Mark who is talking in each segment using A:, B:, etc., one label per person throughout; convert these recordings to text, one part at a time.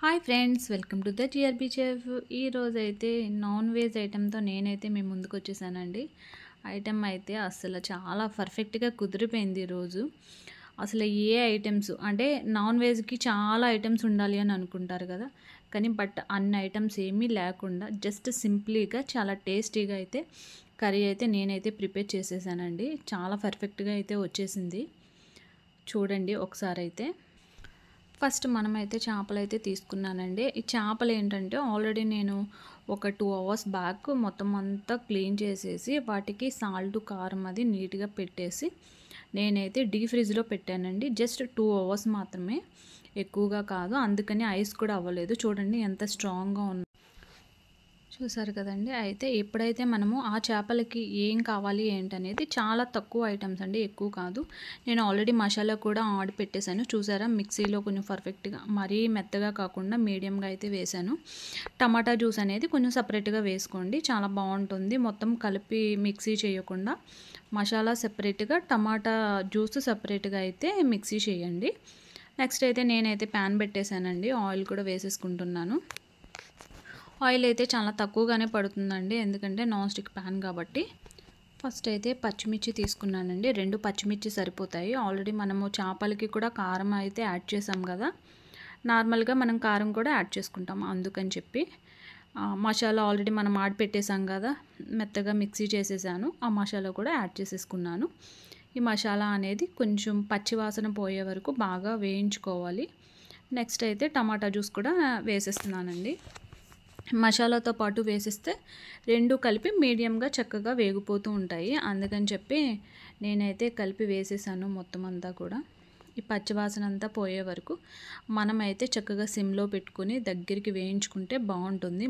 A: Hi friends, welcome to the టీఆర్బీ chef. ఈరోజు అయితే non veg ఐటెంతో నేనైతే మేము ముందుకు వచ్చేసానండి. ఐటెం అయితే అసలు చాలా పర్ఫెక్ట్గా కుదిరిపోయింది ఈరోజు. అసలు ఏ ఐటమ్స్ అంటే నాన్ వెజ్కి చాలా ఐటమ్స్ ఉండాలి అని అనుకుంటారు కదా, కానీ అన్ని ఐటమ్స్ ఏమీ లేకుండా జస్ట్ సింప్లీగా చాలా టేస్టీగా అయితే కర్రీ అయితే నేనైతే ప్రిపేర్ చేసేసానండి. చాలా పర్ఫెక్ట్గా అయితే వచ్చేసింది. చూడండి ఒకసారి అయితే. ఫస్ట్ మనమైతే చేపలైతే తీసుకున్నానండి. ఈ చేపలు ఏంటంటే ఆల్రెడీ నేను ఒక 2 అవర్స్ బ్యాక్ మొత్తం అంతా క్లీన్ చేసేసి వాటికి సాల్ట్, కారం అది నీట్గా పెట్టేసి నేనైతే డీ ఫ్రిడ్జ్లో పెట్టానండి. జస్ట్ 2 అవర్స్ మాత్రమే, ఎక్కువగా కాదు. అందుకని ఐస్ కూడా అవ్వలేదు. చూడండి ఎంత స్ట్రాంగ్గా ఉంది. చూసారు కదండి. అయితే ఎప్పుడైతే మనము ఆ చేపలకి ఏం కావాలి ఏంటనేది చాలా తక్కువ ఐటమ్స్ అండి, ఎక్కువ కాదు. నేను ఆల్రెడీ మసాలా కూడా ఆడి పెట్టేశాను. చూసారా, మిక్సీలో కొంచెం పర్ఫెక్ట్గా మరీ మెత్తగా కాకుండా మీడియంగా అయితే వేశాను. టమాటా జ్యూస్ అనేది కొంచెం సపరేట్గా వేసుకోండి, చాలా బాగుంటుంది. మొత్తం కలిపి మిక్సీ చేయకుండా మసాలా సెపరేట్గా, టమాటా జ్యూస్ సపరేట్గా అయితే మిక్సీ చేయండి. నెక్స్ట్ అయితే నేనైతే ప్యాన్ పెట్టేశానండి. ఆయిల్ కూడా వేసేసుకుంటున్నాను. ఆయిల్ అయితే చాలా తక్కువగానే పడుతుందండి, ఎందుకంటే నాన్ స్టిక్ ప్యాన్ కాబట్టి. ఫస్ట్ అయితే పచ్చిమిర్చి తీసుకున్నానండి. 2 పచ్చిమిర్చి సరిపోతాయి. ఆల్రెడీ మనము చేపలకి కూడా కారం అయితే యాడ్ చేసాం కదా, నార్మల్గా మనం కారం కూడా యాడ్ చేసుకుంటాం. అందుకని చెప్పి మసాలా ఆల్రెడీ మనం ఆడి పెట్టేసాం కదా, మెత్తగా మిక్సీ చేసేసాను. ఆ మసాలా కూడా యాడ్ చేసేసుకున్నాను. ఈ మసాలా అనేది కొంచెం పచ్చివాసన పోయే వరకు బాగా వేయించుకోవాలి. నెక్స్ట్ అయితే టమాటా జ్యూస్ కూడా వేసేస్తున్నానండి. మసాలాతో పాటు వేసిస్తే 2 కలిపి మీడియంగా చక్కగా వేగిపోతూ ఉంటాయి. అందుకని చెప్పి నేనైతే కలిపి వేసేసాను మొత్తం అంతా కూడా. ఈ పచ్చివాసన అంతా పోయే వరకు మనమైతే చక్కగా సిమ్లో పెట్టుకుని దగ్గరికి వేయించుకుంటే బాగుంటుంది.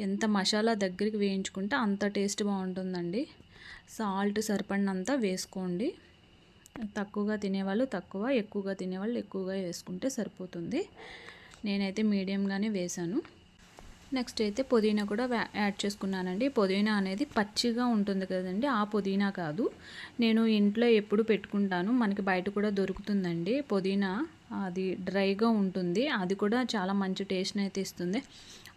A: ఎంత మసాలా దగ్గరికి వేయించుకుంటే అంత టేస్ట్ బాగుంటుందండి. సాల్ట్ సరిపడినంత వేసుకోండి. తక్కువగా తినేవాళ్ళు తక్కువ, ఎక్కువగా తినేవాళ్ళు ఎక్కువగా వేసుకుంటే సరిపోతుంది. నేనైతే మీడియంగానే వేసాను. నెక్స్ట్ అయితే పుదీనా కూడా యాడ్ చేసుకున్నానండి. పుదీనా అనేది పచ్చిగా ఉంటుంది కదండి, ఆ పుదీనా కాదు. నేను ఇంట్లో ఎప్పుడు పెట్టుకుంటాను, మనకి బయట కూడా దొరుకుతుందండి పుదీనా. అది డ్రైగా ఉంటుంది, అది కూడా చాలా మంచి టేస్ట్ని అయితే ఇస్తుంది.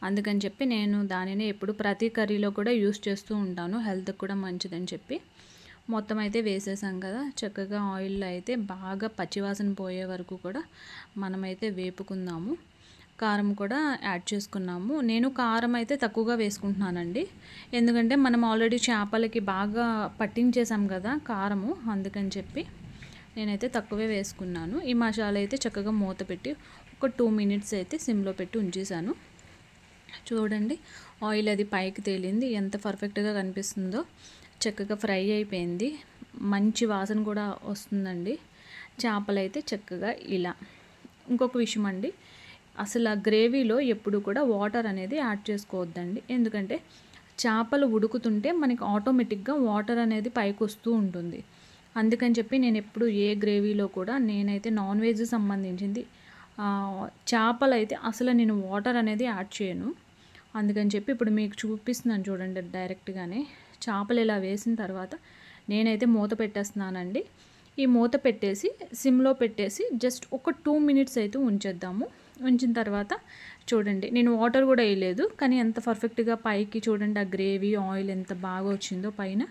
A: అందుకని చెప్పి నేను దానిని ఎప్పుడు ప్రతి కర్రీలో కూడా యూస్ చేస్తూ ఉంటాను, హెల్త్కి కూడా మంచిదని చెప్పి. మొత్తం అయితే వేసేసాం కదా, చక్కగా ఆయిల్లో అయితే బాగా పచ్చివాసన పోయే వరకు కూడా మనమైతే వేపుకుందాము. కారం కూడా యాడ్ చేసుకున్నాము. నేను కారం అయితే తక్కువగా వేసుకుంటున్నానండి, ఎందుకంటే మనం ఆల్రెడీ చేపలకి బాగా పట్టించేసాం కదా కారము, అందుకని చెప్పి నేనైతే తక్కువే వేసుకున్నాను. ఈ మసాలా అయితే చక్కగా మూత పెట్టి ఒక 2 మినిట్స్ అయితే సిమ్లో పెట్టి ఉంచేసాను. చూడండి, ఆయిల్ అది పైకి తేలింది, ఎంత పర్ఫెక్ట్గా కనిపిస్తుందో. చక్కగా ఫ్రై అయిపోయింది, మంచి వాసన కూడా వస్తుందండి. చేపలైతే చక్కగా ఇలా. ఇంకొక విషయం అండి, అసలు ఆ గ్రేవీలో ఎప్పుడు కూడా వాటర్ అనేది యాడ్ చేసుకోవద్దండి, ఎందుకంటే చేపలు ఉడుకుతుంటే మనకి ఆటోమేటిక్గా వాటర్ అనేది పైకి వస్తూ ఉంటుంది. అందుకని చెప్పి నేను ఎప్పుడు ఏ గ్రేవీలో కూడా నేనైతే నాన్ వెజ్ సంబంధించింది చేపలు అయితే అసలు నేను వాటర్ అనేది యాడ్ చేయను. అందుకని చెప్పి ఇప్పుడు మీకు చూపిస్తున్నాను చూడండి, డైరెక్ట్గానే చేపలు ఇలా వేసిన తర్వాత నేనైతే మూత పెట్టేస్తున్నానండి. ఈ మూత పెట్టేసి సిమ్లో పెట్టేసి జస్ట్ ఒక 2 మినిట్స్ అయితే ఉంచేద్దాము. ఉంచిన తర్వాత చూడండి, నేను వాటర్ కూడా వేయలేదు, కానీ ఎంత పర్ఫెక్ట్గా పైకి చూడండి ఆ గ్రేవీ ఆయిల్ ఎంత బాగా వచ్చిందో పైన.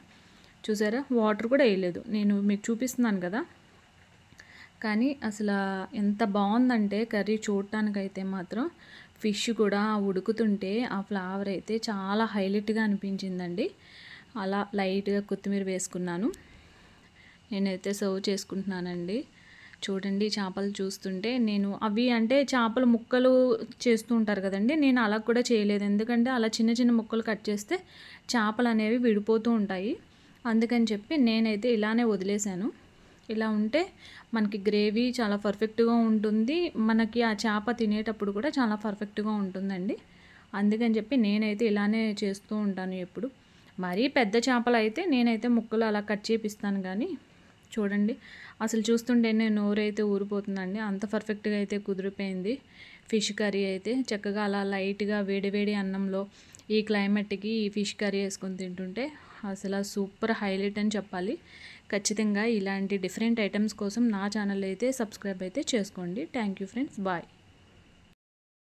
A: చూసారా, వాటర్ కూడా వేయలేదు, నేను మీకు చూపిస్తున్నాను కదా. కానీ అసలు ఎంత బాగుందంటే కర్రీ, చూడటానికైతే మాత్రం ఫిష్ కూడా ఉడుకుతుంటే ఆ ఫ్లేవర్ అయితే చాలా హైలైట్గా అనిపించిందండి. అలా లైట్గా కొత్తిమీర వేసుకున్నాను. నేనైతే సర్వ్ చేసుకుంటున్నానండి. చూడండి, చేపలు చూస్తుంటే నేను అవి అంటే చేపల ముక్కలు చేస్తూ ఉంటారు కదండి, నేను అలా కూడా చేయలేదు. ఎందుకంటే అలా చిన్న చిన్న ముక్కలు కట్ చేస్తే చేపలు అనేవి విడిపోతూ ఉంటాయి. అందుకని చెప్పి నేనైతే ఇలానే వదిలేశాను. ఇలా ఉంటే మనకి గ్రేవీ చాలా పర్ఫెక్ట్గా ఉంటుంది, మనకి ఆ చేప తినేటప్పుడు కూడా చాలా పర్ఫెక్ట్గా ఉంటుందండి. అందుకని చెప్పి నేనైతే ఇలానే చేస్తూ ఉంటాను ఎప్పుడు. మరీ పెద్ద చేపలు అయితే నేనైతే ముక్కలు అలా కట్ చేపిస్తాను. కానీ చూడండి, అసలు చూస్తుంటేనే నోరైతే ఊరిపోతుందండి, అంత పర్ఫెక్ట్గా అయితే కుదిరిపోయింది ఫిష్ కర్రీ అయితే. చక్కగా అలా లైట్గా వేడివేడి అన్నంలో ఈ క్లైమేట్కి ఈ ఫిష్ కర్రీ వేసుకొని తింటుంటే అసలు సూపర్ హైలైట్ అని చెప్పాలి. ఖచ్చితంగా ఇలాంటి డిఫరెంట్ ఐటమ్స్ కోసం నా ఛానల్ అయితే సబ్స్క్రైబ్ అయితే చేసుకోండి. Thank you friends, bye.